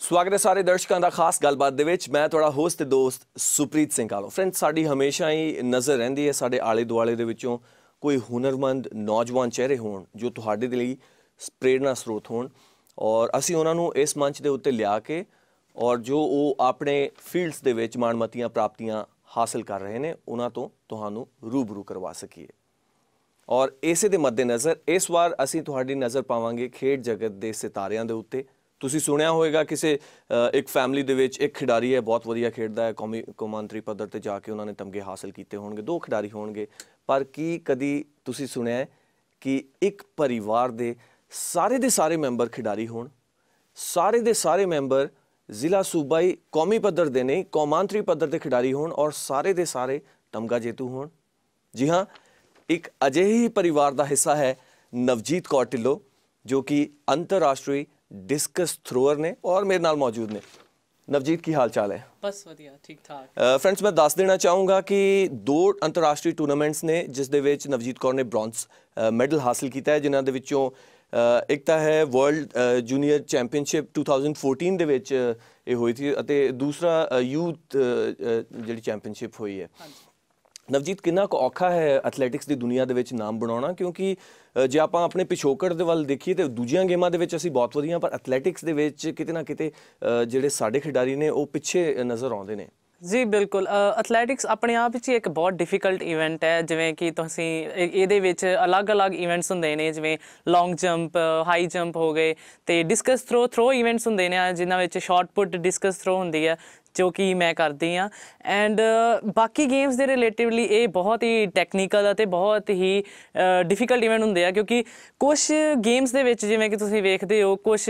स्वागत है सारे दर्शकों का खास गलबात दे विच। मैं तुहाडा होस्ट ते दोस्त सुप्रीत सिंह कालो। फ्रेंड्स, साडी हमेशा ही नज़र रहिंदी है साडे आले दुआले दे विचों कोई हुनरमंद नौजवान चेहरे होण जो तुहाडे दे लई प्रेरणा स्रोत होण और असीं उन्हां नूं इस मंच दे उत्ते लिया के और जो वो अपने फील्ड्स दे विच माणमतियां प्राप्तियां हासिल कर रहे ने उन्हां तों तुहानूं रूबरू करवा सकीए। और इसे दे मद्देनज़र इस वार असीं तुहाडी नज़र पावांगे खेड जगत दे सितारिਆਂ ਦੇ ਉੱਤੇ। ਤੁਸੀਂ ਸੁਣਿਆ ਹੋਵੇਗਾ ਕਿਸੇ ਇੱਕ ਫੈਮਿਲੀ ਦੇ ਵਿੱਚ ਇੱਕ ਖਿਡਾਰੀ ਹੈ, ਬਹੁਤ ਵਧੀਆ ਖੇਡਦਾ ਹੈ, ਕੌਮਾਂਤਰੀ ਪੱਧਰ ਤੇ ਜਾ ਕੇ ਉਹਨਾਂ ਨੇ ਤਮਗੇ ਹਾਸਲ ਕੀਤੇ ਹੋਣਗੇ, ਦੋ ਖਿਡਾਰੀ ਹੋਣਗੇ, ਪਰ ਕੀ ਕਦੀ ਤੁਸੀਂ ਸੁਣਿਆ ਕਿ ਇੱਕ ਪਰਿਵਾਰ ਦੇ ਸਾਰੇ ਮੈਂਬਰ ਖਿਡਾਰੀ ਹੋਣ, ਸਾਰੇ ਦੇ ਸਾਰੇ ਮੈਂਬਰ ਜ਼ਿਲ੍ਹਾ ਸੂਬਾਈ ਕੌਮੀ ਪੱਧਰ ਦੇ ਨਹੀਂ ਕੌਮਾਂਤਰੀ ਪੱਧਰ ਤੇ ਖਿਡਾਰੀ ਹੋਣ ਔਰ ਸਾਰੇ ਦੇ ਸਾਰੇ ਤਮਗਾ ਜੇਤੂ ਹੋਣ? जी हाँ, एक अजिहे ही परिवार का हिस्सा है नवजीत कौर ढिल्लों जो कि अंतरराष्ट्रीय डिस्कस थ्रोअर ने और मेरे नाल मौजूद ने। नवजीत की हाल चाल है? बस वधिया ठीक ठाक। फ्रेंड्स, मैं दस देना चाहूँगा कि दो अंतरराष्ट्रीय टूर्नामेंट्स ने जिस दे विच नवजीत कौर ने ब्रॉन्ज मैडल हासिल किया है, जिन्हां दे विचों एक तो है वर्ल्ड जूनीयर चैंपीयनशिप 2014 दे विच ये हुई थी अते दूसरा यूथ जिहड़ी चैंपीयनशिप हुई है। नवजीत, कितना औखा है एथलैटिक्स की दुनिया दे विच नाम बनाना, क्योंकि जे आपां अपने पिछोकड़ दे वल देखीए तो दूजियां गेमां दे विच असीं बहुत वधिया पर एथलैटिक्स दे विच किते ना किते जिहड़े साडे खिडारी ने वो पिछे नज़र आउंदे ने। जी बिल्कुल, एथलैटिक्स अपने आप ही एक बहुत डिफिकल्ट इवेंट है। जिवें कि तुसीं इहदे विच अलग अलग इवेंट्स हुंदे ने, जिवें लॉन्ग जंप, हाई जंप हो गए, तो डिस्कस थ्रो इवेंट्स हुंदे ने जिन्हां which short put discus throw हुंदी है जो कि मैं करती हाँ। एंड बाकी गेम्स दे रिलेटिवली ये बहुत ही टैक्नीकल ते बहुत ही डिफिकल्ट इवेंट होंगे है, क्योंकि कुछ गेम्स दे विच जिवें कि तुसीं वेखदे हो कुछ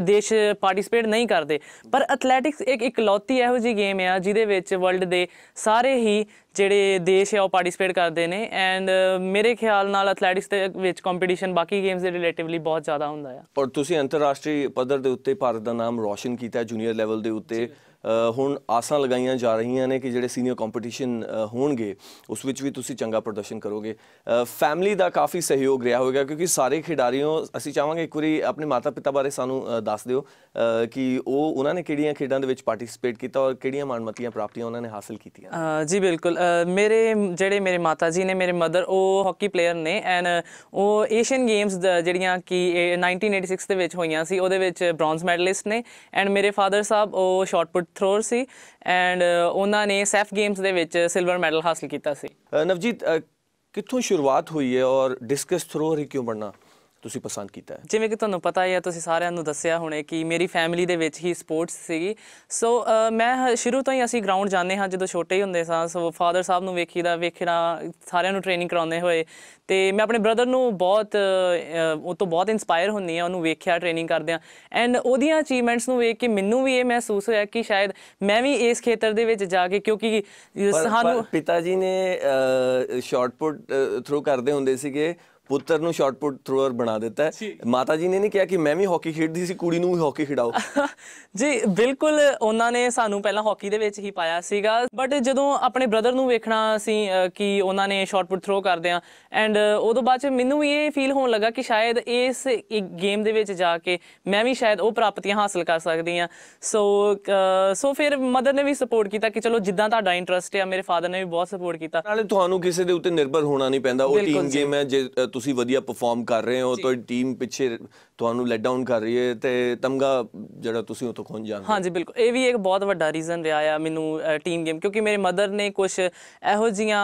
देश पार्टिसिपेट नहीं करते, पर एथलैटिक्स एक इकलौती इहो जी गेम है जिहदे विच वर्ल्ड दे सारे ही ਜਿਹੜੇ देश है वो पार्टिसिपेट करते हैं। एंड मेरे ख्याल नाल एथलैटिक्स दे विच कंपीटीशन बाकी गेम्स दे रिलेटिवली बहुत ज़्यादा हुंदा है। और तुसीं अंतरराष्ट्रीय पद्धर दे उत्ते भारत का नाम रोशन किया जूनीयर लैवल के उत्ते। हुण आसां लगाईयां जा रही ने कि जिहड़े सीनियर कंपीटीशन होणगे उस विच भी तुसीं चंगा प्रदर्शन करोगे। फैमिली का काफ़ी सहयोग रहा होगा, क्योंकि सारे खिडारियों असीं चाहांगे एक बारी अपने माता पिता बारे सानूं दस दिओ कि उन्होंने किहड़ियां खेडां दे विच पार्टिसिपेट किया और किहड़ियां माणमतियां प्राप्तियां उन्होंने हासिल कीतियां? जी बिल्कुल, मेरे माता जी ने, मेरे मदर वो हॉकी प्लेयर ने एंड वो एशियन गेम्स जिहड़ियां कि 1986 दे विच होईयां सी उहदे विच ब्रॉन्ज मैडलिस्ट ने। एंड मेरे फादर साहब वो शॉर्ट पुट थ्रोअर सी एंड उन्होंने सैफ गेम्स दे विच सिल्वर मैडल हासिल किया सी। नवजीत, कित्थों शुरुआत हुई है और डिस्कस थ्रोअर ही क्यों बनना ਤੁਸੀਂ ਪਸੰਦ ਕੀਤਾ ਹੈ? ਜਿਵੇਂ ਕਿ ਤੁਹਾਨੂੰ ਪਤਾ ਹੀ ਹੈ, ਤੁਸੀਂ ਸਾਰਿਆਂ ਨੂੰ ਦੱਸਿਆ ਹੁਣੇ ਕਿ ਮੇਰੀ ਫੈਮਿਲੀ ਦੇ ਵਿੱਚ ਹੀ ਸਪੋਰਟਸ ਸੀਗੀ। ਸੋ ਮੈਂ ਸ਼ੁਰੂ ਤੋਂ ਹੀ ਅਸੀਂ ਗਰਾਊਂਡ ਜਾਂਦੇ ਹਾਂ ਜਦੋਂ ਛੋਟੇ ਹੀ ਹੁੰਦੇ ਸਾਂ। ਸੋ ਫਾਦਰ ਸਾਹਿਬ ਨੂੰ ਵੇਖਣਾ ਸਾਰਿਆਂ ਨੂੰ ਟ੍ਰੇਨਿੰਗ ਕਰਾਉਂਦੇ ਹੋਏ, ਅਤੇ ਮੈਂ ਆਪਣੇ ਬ੍ਰਦਰ ਨੂੰ ਉਹ ਤੋਂ ਬਹੁਤ ਇੰਸਪਾਇਰ ਹੁੰਦੀ ਹਾਂ, ਉਹਨੂੰ ਵੇਖਿਆ ਟ੍ਰੇਨਿੰਗ ਕਰਦਿਆਂ ਐਂਡ ਉਹਦੀਆਂ ਅਚੀਵਮੈਂਟਸ ਨੂੰ ਵੇਖ ਕੇ ਮੈਨੂੰ ਵੀ ਇਹ ਮਹਿਸੂਸ ਹੋਇਆ ਕਿ ਸ਼ਾਇਦ ਮੈਂ ਵੀ ਇਸ ਖੇਤਰ ਦੇ ਵਿੱਚ ਜਾ ਕੇ, ਕਿਉਂਕਿ ਸਾਨੂੰ ਪਿਤਾ ਜੀ ਨੇ ਸ਼ਾਰਟ ਪੁੱਟ ਥਰੋ ਕਰਦੇ ਹੁੰਦੇ ਸੀਗੇ, ਪੁੱਤਰ ਨੂੰ ਸ਼ਾਰਟ ਪੁੱਟ ਥਰੋਅਰ ਬਣਾ ਦਿੱਤਾ ਹੈ। ਮਾਤਾ ਜੀ ਨੇ ਨਹੀਂ ਕਿਹਾ ਕਿ ਮੈਂ ਵੀ ਹਾਕੀ ਖੇਡਦੀ ਸੀ, ਕੁੜੀ ਨੂੰ ਵੀ ਹਾਕੀ ਖਿਡਾਓ? ਜੀ ਬਿਲਕੁਲ, ਉਹਨਾਂ ਨੇ ਸਾਨੂੰ ਪਹਿਲਾਂ ਹਾਕੀ ਦੇ ਵਿੱਚ ਹੀ ਪਾਇਆ ਸੀਗਾ, ਬਟ ਜਦੋਂ ਆਪਣੇ ਬ੍ਰਦਰ ਨੂੰ ਵੇਖਣਾ ਸੀ ਕਿ ਉਹਨਾਂ ਨੇ ਸ਼ਾਰਟ ਪੁੱਟ ਥਰੋ ਕਰਦੇ ਆ ਐਂਡ ਉਦੋਂ ਬਾਅਦ 'ਚ ਮੈਨੂੰ ਵੀ ਇਹ ਫੀਲ ਹੋਣ ਲੱਗਾ ਕਿ ਸ਼ਾਇਦ ਇਸ ਗੇਮ ਦੇ ਵਿੱਚ ਜਾ ਕੇ ਮੈਂ ਵੀ ਸ਼ਾਇਦ ਉਹ ਪ੍ਰਾਪਤੀਆਂ ਹਾਸਲ ਕਰ ਸਕਦੀ ਹਾਂ। ਸੋ ਫਿਰ ਮਦਰ ਨੇ ਵੀ ਸਪੋਰਟ ਕੀਤਾ ਕਿ ਚਲੋ ਜਿੱਦਾਂ ਤੁਹਾਡਾ ਇੰਟਰਸਟ ਆ। ਮੇਰੇ ਫਾਦਰ ਨੇ ਵੀ ਬਹੁਤ ਸਪੋਰਟ ਕੀਤਾ। ਨਾਲੇ ਤੁਹਾਨੂੰ ਕਿਸੇ ਦੇ ਉੱਤੇ ਨਿਰਭਰ ਹੋਣਾ ਨਹੀਂ ਪੈਂਦਾ, ਉਹ ਟੀਮ ਗੇਮ ਹੈ। ਜੇ ਤੁਸੀਂ ਵਧੀਆ ਪਰਫਾਰਮ ਕਰ ਰਹੇ ਹੋ ਤੁਹਾਡੀ ਟੀਮ ਪਿੱਛੇ ਤੁਹਾਨੂੰ ਲੈਟ ਡਾਊਨ ਕਰ ਰਹੀ ਹੈ ਤੇ ਤਮਗਾ ਜਿਹੜਾ ਤੁਸੀਂ ਉਤੋਂ ਖੁੰਝ ਜਾਂਦੇ। ਹਾਂਜੀ ਬਿਲਕੁਲ, ਇਹ ਵੀ ਇੱਕ ਬਹੁਤ ਵੱਡਾ ਰੀਜ਼ਨ ਰਿਹਾ ਆ ਮੈਨੂੰ ਟੀਮ ਗੇਮ, ਕਿਉਂਕਿ ਮੇਰੇ ਮਦਰ ਨੇ ਕੁਛ ਇਹੋ ਜਿਹੀਆਂ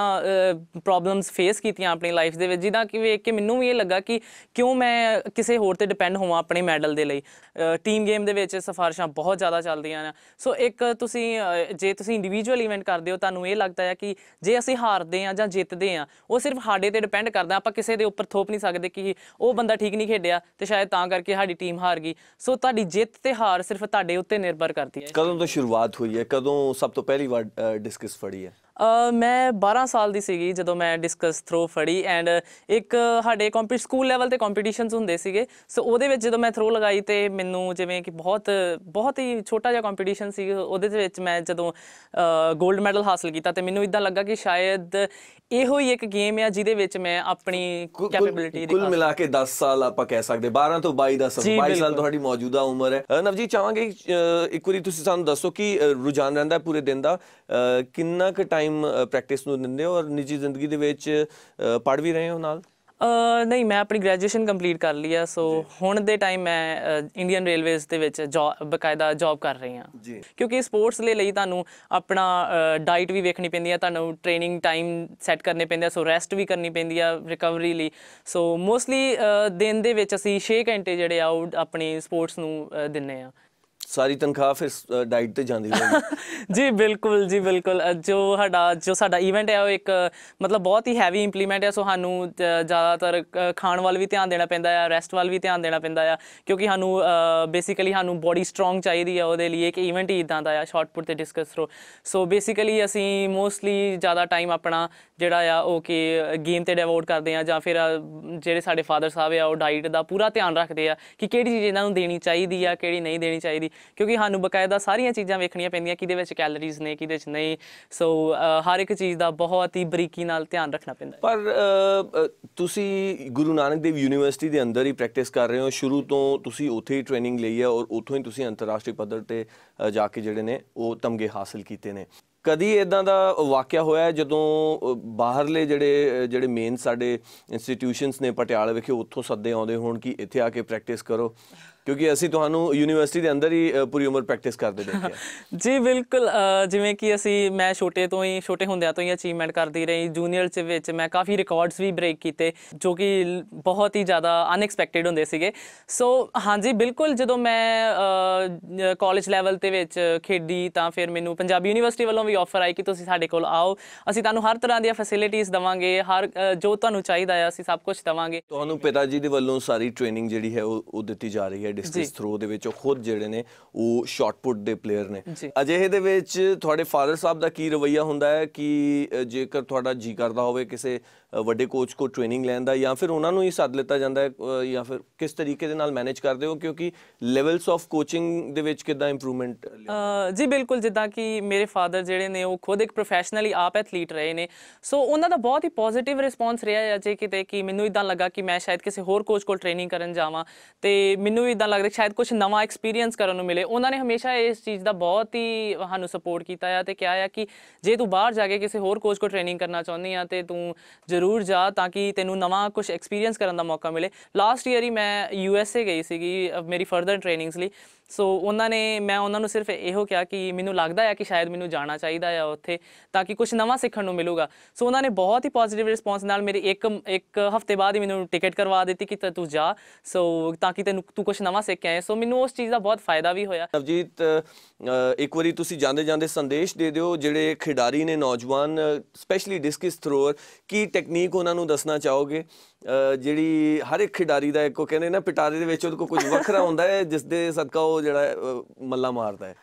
ਪ੍ਰੋਬਲਮਸ ਫੇਸ ਕੀਤੀਆਂ ਆਪਣੀ ਲਾਈਫ ਦੇ ਵਿੱਚ, ਜਿਹਦਾ ਕਿ ਵੇਖ ਕੇ ਮੈਨੂੰ ਵੀ ਇਹ ਲੱਗਾ ਕਿ ਕਿਉਂ ਮੈਂ ਕਿਸੇ ਹੋਰ 'ਤੇ ਡਿਪੈਂਡ ਹੋਵਾਂ ਆਪਣੇ ਮੈਡਲ ਦੇ ਲਈ। ਟੀਮ ਗੇਮ ਦੇ ਵਿੱਚ ਸਿਫਾਰਿਸ਼ਾਂ ਬਹੁਤ ਜ਼ਿਆਦਾ ਚੱਲਦੀਆਂ ਨੇ। ਸੋ ਇੱਕ ਜੇ ਤੁਸੀਂ ਇੰਡੀਵਿਜੂਅਲ ਇਵੈਂਟ ਕਰਦੇ ਹੋ, ਤੁਹਾਨੂੰ ਇਹ ਲੱਗਦਾ ਹੈ ਕਿ ਜੇ ਅਸੀਂ ਹਾਰਦੇ ਹਾਂ ਜਾਂ ਜਿੱਤਦੇ ਹਾਂ ਉਹ ਸਿਰਫ ਸਾਡੇ 'ਤੇ ਡਿਪੈਂਡ ਕਰਦਾ, ਆਪਾਂ ਕਿਸੇ ਦੇ ਉੱਪਰ ਥੋਪ ਨਹੀਂ ਸਕਦੇ ਕਿ ਉਹ ਬੰਦਾ ਠੀਕ ਨਹੀਂ ਖੇਡਿਆ ਤੇ ਸ਼ਾਇਦ ਤਾਂ ਕਰਕੇ ਸਾਡੀ ਟੀਮ ਹਾਰ ਗਈ। ਸੋ ਤੁਹਾਡੀ ਜਿੱਤ ਤੇ ਹਾਰ ਸਿਰਫ ਤੁਹਾਡੇ ਉੱਤੇ ਨਿਰਭਰ ਕਰਦੀ ਹੈ। ਕਦੋਂ ਤੋਂ ਸ਼ੁਰੂਆਤ ਹੋਈ ਹੈ? ਕਦੋਂ ਸਭ ਤੋਂ ਪਹਿਲੀ ਵਾਰ ਡਿਸਕਸ ਫੜੀ ਹੈ? ਮੈਂ 12 ਸਾਲ ਦੀ ਸੀਗੀ ਜਦੋਂ ਮੈਂ ਡਿਸਕਸ ਥਰੋ ਫੜੀ ਐਂਡ ਇੱਕ ਸਾਡੇ ਸਕੂਲ ਲੈਵਲ ਤੇ ਕੰਪੀਟੀਸ਼ਨਸ ਹੁੰਦੇ ਸੀਗੇ। ਸੋ ਉਹਦੇ ਵਿੱਚ ਜਦੋਂ ਮੈਂ ਥਰੋ ਲਗਾਈ ਤੇ ਮੈਨੂੰ ਜਿਵੇਂ ਕਿ ਬਹੁਤ ਹੀ ਛੋਟਾ ਜਿਹਾ ਕੰਪੀਟੀਸ਼ਨ ਸੀ, ਉਹਦੇ ਦੇ ਵਿੱਚ ਮੈਂ ਜਦੋਂ 골ਡ ਮੈਡਲ ਹਾਸਲ ਕੀਤਾ ਤੇ ਮੈਨੂੰ ਇਦਾਂ ਲੱਗਾ ਕਿ ਸ਼ਾਇਦ ਇਹੋ ਹੀ ਇੱਕ ਗੇਮ ਆ ਜਿਹਦੇ ਵਿੱਚ ਮੈਂ ਆਪਣੀ ਕੈਪੇਬਿਲਿਟੀ ਕੁੱਲ ਮਿਲਾ ਕੇ 10 ਸਾਲ ਆਪਾਂ ਕਹਿ ਸਕਦੇ, 12 ਤੋਂ 22 ਦਾ ਸਮਾਂ, 22 ਸਾਲ ਤੁਹਾਡੀ ਮੌਜੂਦਾ ਉਮਰ ਹੈ। ਨਵਜੀਤ, ਚਾਹਾਂਗੇ ਇੱਕ ਵਾਰੀ ਤੁਸੀਂ ਸਾਨੂੰ ਦੱਸੋ ਕਿ ਰੁਝਾਨ ਰਹਿੰਦਾ ਪੂਰੇ ਦਿਨ ਦਾ, ਕਿੰਨਾ ਕੁ ਟਾਈਮ ਪ੍ਰੈਕਟਿਸ ਨੂੰ ਦਿੰਦੇ ਹੋ ਔਰ ਨਿੱਜੀ ਜ਼ਿੰਦਗੀ ਦੇ ਵਿੱਚ ਪੜ੍ਹ ਵੀ ਰਹੇ ਹੋ ਨਾਲ? ਨਹੀਂ, ਮੈਂ ਆਪਣੀ ਗ੍ਰੈਜੂਏਸ਼ਨ ਕੰਪਲੀਟ ਕਰ ਲਈ ਆ। ਸੋ ਹੁਣ ਦੇ ਟਾਈਮ ਮੈਂ ਇੰਡੀਅਨ ਰੇਲਵੇਜ਼ ਦੇ ਵਿੱਚ ਬਕਾਇਦਾ ਜੌਬ ਕਰ ਰਹੀ ਹਾਂ ਜੀ। ਕਿਉਂਕਿ ਸਪੋਰਟਸ ਦੇ ਲਈ ਤੁਹਾਨੂੰ ਆਪਣਾ ਡਾਈਟ ਵੀ ਵੇਖਣੀ ਪੈਂਦੀ ਆ, ਤੁਹਾਨੂੰ ਟ੍ਰੇਨਿੰਗ ਟਾਈਮ ਸੈੱਟ ਕਰਨੇ ਪੈਂਦੇ ਆ, ਸੋ ਰੈਸਟ ਵੀ ਕਰਨੀ ਪੈਂਦੀ ਆ ਰਿਕਵਰੀ ਲਈ। ਸੋ ਮੋਸਟਲੀ ਦਿਨ ਦੇ ਵਿੱਚ ਅਸੀਂ 6 ਘੰਟੇ ਜਿਹੜੇ ਆ ਉਹ ਆਪਣੀ ਸਪੋਰਟਸ ਨੂੰ ਦਿੰਦੇ ਆ। ਸਾਰੀ ਤਨਖਾਹ ਫਿਰ ਡਾਈਟ ਤੇ ਜਾਂਦੀ ਹੋਵੇਗੀ? ਜੀ ਬਿਲਕੁਲ ਜੀ ਬਿਲਕੁਲ। ਜੋ ਸਾਡਾ ਇਵੈਂਟ ਹੈ ਉਹ ਇੱਕ ਮਤਲਬ ਬਹੁਤ ਹੀ ਹੈਵੀ ਇੰਪਲੀਮੈਂਟ ਹੈ। ਸੋ ਸਾਨੂੰ ਜ਼ਿਆਦਾਤਰ ਖਾਣ ਵੱਲ ਵੀ ਧਿਆਨ ਦੇਣਾ ਪੈਂਦਾ ਆ, ਰੈਸਟ ਵੱਲ ਵੀ ਧਿਆਨ ਦੇਣਾ ਪੈਂਦਾ ਆ, ਕਿਉਂਕਿ ਸਾਨੂੰ ਬੇਸਿਕਲੀ ਸਾਨੂੰ ਬੋਡੀ ਸਟਰੋਂਗ ਚਾਹੀਦੀ ਆ ਉਹਦੇ ਲਈ। ਇੱਕ ਇਵੈਂਟ ਹੀ ਇੱਦਾਂ ਦਾ ਆ ਸ਼ਾਰਟ ਪੁੱਟ ਤੇ ਡਿਸਕਸ ਥਰੋ। ਸੋ ਬੇਸਿਕਲੀ ਅਸੀਂ ਮੋਸਟਲੀ ਜ਼ਿਆਦਾ ਟਾਈਮ ਆਪਣਾ ਜਿਹੜਾ ਆ ਉਹ ਕਿ ਗੇਮ 'ਤੇ ਡਿਵੋਟ ਕਰਦੇ ਹਾਂ, ਜਾਂ ਫਿਰ ਜਿਹੜੇ ਸਾਡੇ ਫਾਦਰ ਸਾਹਿਬ ਆ ਉਹ ਡਾਈਟ ਦਾ ਪੂਰਾ ਧਿਆਨ ਰੱਖਦੇ ਆ ਕਿ ਕਿਹੜੀ ਚੀਜ਼ ਇਹਨਾਂ ਨੂੰ ਦੇਣੀ ਚਾਹੀਦੀ ਆ, ਕਿਹੜੀ ਨਹੀਂ ਦੇਣੀ ਚਾਹੀਦੀ, ਕਿਉਂਕਿ ਸਾਨੂੰ ਬਕਾਇਦਾ ਸਾਰੀਆਂ ਚੀਜ਼ਾਂ ਵੇਖਣੀਆਂ ਪੈਂਦੀਆਂ ਕਿਹਦੇ ਵਿੱਚ ਕੈਲਰੀਜ਼ ਨੇ, ਕਿਹਦੇ 'ਚ ਨਹੀਂ। ਸੋ ਹਰ ਇੱਕ ਚੀਜ਼ ਦਾ ਬਹੁਤ ਹੀ ਬਰੀਕੀ ਨਾਲ ਧਿਆਨ ਰੱਖਣਾ ਪੈਂਦਾ। ਪਰ ਤੁਸੀਂ ਗੁਰੂ ਨਾਨਕ ਦੇਵ ਯੂਨੀਵਰਸਿਟੀ ਦੇ ਅੰਦਰ ਹੀ ਪ੍ਰੈਕਟਿਸ ਕਰ ਰਹੇ ਹੋ, ਸ਼ੁਰੂ ਤੋਂ ਤੁਸੀਂ ਉੱਥੇ ਹੀ ਟ੍ਰੇਨਿੰਗ ਲਈ ਹੈ ਔਰ ਉੱਥੋਂ ਹੀ ਤੁਸੀਂ ਅੰਤਰਰਾਸ਼ਟਰੀ ਪੱਧਰ 'ਤੇ ਜਾ ਕੇ ਜਿਹੜੇ ਨੇ ਉਹ ਤਮਗੇ ਹਾਸਿਲ ਕੀਤੇ ਨੇ। ਕਦੀ ਇੱਦਾਂ ਦਾ ਵਾਕਿਆ ਹੋਇਆ ਜਦੋਂ ਬਾਹਰਲੇ ਜਿਹੜੇ ਮੇਨ ਸਾਡੇ ਇੰਸਟੀਟਿਊਸ਼ਨਸ ਨੇ ਪਟਿਆਲਾ ਵਿਖੇ, ਉੱਥੋਂ ਸੱਦੇ ਆਉਂਦੇ ਹੋਣ ਕਿ ਇੱਥੇ ਆ ਕੇ ਪ੍ਰੈਕਟਿਸ ਕਰੋ? ਕਿਉਂਕਿ ਅਸੀਂ ਤੁਹਾਨੂੰ ਯੂਨੀਵਰਸਿਟੀ ਦੇ ਅੰਦਰ ਹੀ ਪੂਰੀ ਉਮਰ ਪ੍ਰੈਕਟਿਸ ਕਰਦੇ ਦੇਖਿਆ। ਜੀ ਬਿਲਕੁਲ। ਜਿਵੇਂ ਕਿ ਮੈਂ ਛੋਟੇ ਹੁੰਦਿਆਂ ਤੋਂ ਹੀ ਅਚੀਵਮੈਂਟ ਕਰਦੀ ਰਹੀ। ਜੂਨੀਅਰ 'ਚ ਵਿੱਚ ਮੈਂ ਕਾਫੀ ਰਿਕਾਰਡਸ ਵੀ ਬ੍ਰੇਕ ਕੀਤੇ ਜੋ ਕਿ ਬਹੁਤ ਹੀ ਜ਼ਿਆਦਾ ਅਨਐਕਸਪੈਕਟਿਡ ਹੁੰਦੇ ਸੀਗੇ। ਸੋ ਹਾਂਜੀ ਬਿਲਕੁਲ, ਜਦੋਂ ਮੈਂ ਕਾਲਜ ਲੈਵਲ ਦੇ ਵਿੱਚ ਖੇਡੀ ਤਾਂ ਫਿਰ ਮੈਨੂੰ ਪੰਜਾਬੀ ਯੂਨੀਵਰਸਿਟੀ ਵੱਲੋਂ ਵੀ ਆਫਰ ਆਈ ਕਿ ਤੁਸੀਂ ਸਾਡੇ ਕੋਲ ਆਓ, ਅਸੀਂ ਤੁਹਾਨੂੰ ਹਰ ਤਰ੍ਹਾਂ ਦੀਆਂ ਫੈਸਿਲਿਟੀਜ਼ ਦੇਵਾਂਗੇ, ਜੋ ਤੁਹਾਨੂੰ ਚਾਹੀਦਾ ਹੈ ਅਸੀਂ ਸਭ ਕੁਝ ਦੇਵਾਂਗੇ। ਤੁਹਾਨੂੰ ਪਿਤਾ ਜੀ ਦੇ ਵੱਲੋਂ ਸਾਰੀ ਟ੍ਰੇਨਿੰਗ ਜਿਹੜੀ ਹੈ ਉਹ ਦਿੱਤੀ ਜਾ ਰਹੀ ਹੈ ਡਿਸਕਸ ਥਰੋ ਦੇ ਵਿੱਚ। ਉਹ ਖੁਦ ਜਿਹੜੇ ਨੇ ਉਹ ਸ਼ਾਰਟ ਪੁੱਟ ਦੇ ਪਲੇਅਰ ਨੇ। ਅਜਿਹੇ ਦੇ ਵਿੱਚ ਤੁਹਾਡੇ ਫਾਦਰ ਸਾਹਿਬ ਦਾ ਕੀ ਰਵੱਈਆ ਹੁੰਦਾ ਹੈ ਕਿ ਜੇਕਰ ਤੁਹਾਡਾ ਜੀ ਕਰਦਾ ਹੋਵੇ ਕਿਸੇ ਵੱਡੇ ਕੋਚ ਕੋ ਟ੍ਰੇਨਿੰਗ ਲੈਣ ਦਾ, ਜਾਂ ਫਿਰ ਉਹਨਾਂ ਨੂੰ ਹੀ ਸੱਦ ਲਿੱਤਾ ਜਾਂਦਾ ਹੈ, ਜਾਂ ਫਿਰ ਕਿਸ ਤਰੀਕੇ ਦੇ ਨਾਲ ਮੈਨੇਜ ਕਰਦੇ ਹੋ? ਕਿਉਂਕਿ ਲੈਵਲਸ ਆਫ ਕੋਚਿੰਗ ਦੇ ਵਿੱਚ ਕਿੱਦਾਂ ਇੰਪਰੂਵਮੈਂਟ? ਜੀ ਬਿਲਕੁਲ, ਜਿੱਦਾਂ ਕਿ ਮੇਰੇ ਫਾਦਰ ਜਿਹੜੇ ਨੇ ਉਹ ਖੁਦ ਇੱਕ ਪ੍ਰੋਫੈਸ਼ਨਲੀ ਆਪ ਐਥਲੀਟ ਰਹੇ ਨੇ। ਸੋ ਉਹਨਾਂ ਦਾ ਬਹੁਤ ਹੀ ਪੋਜ਼ਿਟਿਵ ਰਿਸਪੌਂਸ ਰਿਹਾ ਅਜੇ ਕਿਤੇ, ਕਿ ਮੈਨੂੰ ਇੱਦਾਂ ਲੱਗਾ ਕਿ ਮੈਂ ਸ਼ਾਇਦ ਕਿਸੇ ਹੋਰ ਕੋਚ ਕੋਲ ਟ੍ਰੇਨਿੰਗ ਕਰਨ ਜਾਵਾਂ ਤੇ ਮੈਨੂੰ ਵੀ ਇੱਦਾਂ ਲੱਗਦਾ ਸ਼ਾਇਦ ਕੁਛ ਨਵਾਂ ਐਕਸਪੀਰੀਅੰਸ ਕਰਨ ਨੂੰ ਮਿਲੇ। ਉਹਨਾਂ ਨੇ ਹਮੇਸ਼ਾ ਇਸ ਚੀਜ਼ ਦਾ ਬਹੁਤ ਹੀ ਸਾਨੂੰ ਸਪੋਰਟ ਕੀਤਾ ਆ ਤੇ ਕਿਹਾ ਆ ਕਿ ਜੇ ਤੂੰ ਬਾਹਰ ਜਾ ਕੇ ਕਿਸੇ ਹੋਰ ਕੋਚ ਕੋਲ ਟ੍ਰੇਨਿੰਗ ਕਰਨਾ ਚਾਹੁੰਦੀ ਆ ਤੇ ਤੂੰ ਜ਼ਰੂਰ ਜਾ, ਤਾਂ ਕਿ ਤੈਨੂੰ ਨਵਾਂ ਕੁਛ ਐਕਸਪੀਰੀਅੰਸ ਕਰਨ ਦਾ ਮੌਕਾ ਮਿਲੇ। ਲਾਸਟ ਈਅਰ ਹੀ ਮੈਂ USA ਗਈ ਸੀਗੀ ਮੇਰੀ ਫਰਦਰ ਟ੍ਰੇਨਿੰਗਸ ਲਈ। ਸੋ ਮੈਂ ਉਹਨਾਂ ਨੂੰ ਸਿਰਫ ਇਹੋ ਕਿਹਾ ਕਿ ਮੈਨੂੰ ਲੱਗਦਾ ਆ ਕਿ ਸ਼ਾਇਦ ਮੈਨੂੰ ਜਾਣਾ ਚਾਹੀਦਾ ਆ ਉੱਥੇ, ਤਾਂ ਕਿ ਕੁਛ ਨਵਾਂ ਸਿੱਖਣ ਨੂੰ ਮਿਲੂਗਾ। ਸੋ ਉਹਨਾਂ ਨੇ ਬਹੁਤ ਹੀ ਪੋਜ਼ੀਟਿਵ ਰਿਸਪੌਂਸ ਨਾਲ ਮੇਰੀ ਇੱਕ ਹਫ਼ਤੇ ਬਾਅਦ ਹੀ ਮੈਨੂੰ ਟਿਕਟ ਕਰਵਾ ਦਿੱਤੀ ਕਿ ਤੂੰ ਜਾ, ਸੋ ਤਾਂ ਕਿ ਤੂੰ ਕੁਛ ਨਵਾਂ ਸਿੱਖ ਕੇ ਆਏ। ਸੋ ਮੈਨੂੰ ਉਸ ਚੀਜ਼ ਦਾ ਬਹੁਤ ਫਾਇਦਾ ਵੀ ਹੋਇਆ। ਨਵਜੀਤ, ਇੱਕ ਵਾਰੀ ਤੁਸੀਂ ਜਾਂਦੇ ਜਾਂਦੇ ਸੰਦੇਸ਼ ਦੇ ਦਿਓ ਜਿਹੜੇ ਖਿਡਾਰੀ ਨੇ ਨੌਜਵਾਨ, ਸਪੈਸ਼ਲੀ ਡਿਸਕਸ ਥਰੋਅਰ, ਕੀ ਟੈਕਨੀਕ ਉਹਨਾਂ ਨੂੰ ਦੱਸਣਾ ਚਾਹੋਗੇ ਜਿਹੜੀ ਹਰ ਇੱਕ ਖਿਡਾਰੀ ਦਾ ਇੱਕ, ਉਹ ਕਹਿੰਦੇ ਨਾ ਪਿਟਾਰੇ ਦੇ ਵਿੱਚ ਉਹਦੇ ਕੋਲ ਕੁਝ ਵੱਖਰਾ ਹੁੰਦਾ ਹੈ ਜਿਸ ਦੇ ਸਦਕਾ ਉਹ ਜਿਹੜਾ ਮੱਲਾ ਮਾਰਦਾ ਹੈ?